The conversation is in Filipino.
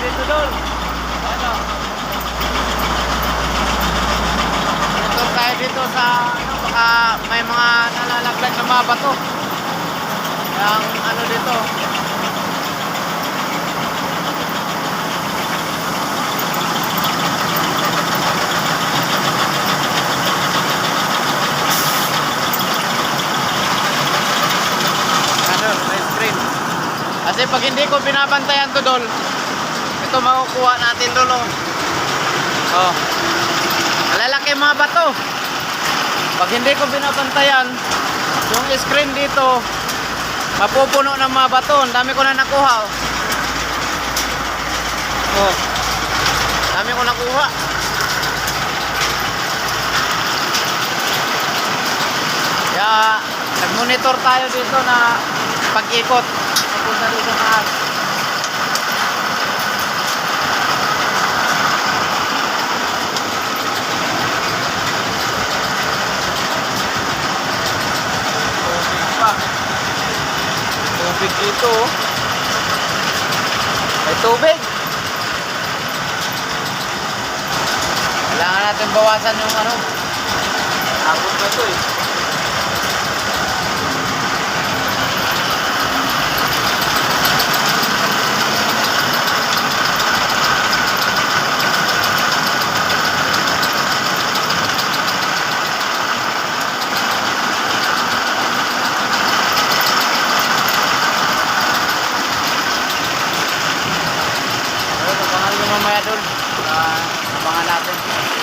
dito dol. Ano? Ito tayo dito sa ano, baka may mga nalalaglag na mga bato. Yang ano dito. Ano, ice cream. Kasi pag hindi ko binabantayan to dol, ito makukuha natin dol oh. Oh. Malalaki mga bato. Pag hindi ko binabantayan, yung screen dito mapupuno ng mga bato. Ang dami ko na nakuha oh. Oh. Dami ko nakuha. Kaya nag-monitor tayo dito na pag-ikot papunta dito sa taas. Tubig dito oh. May tubig. Kailangan natin bawasan yung ano, abot na ito eh. Mamaya doon, abangan natin.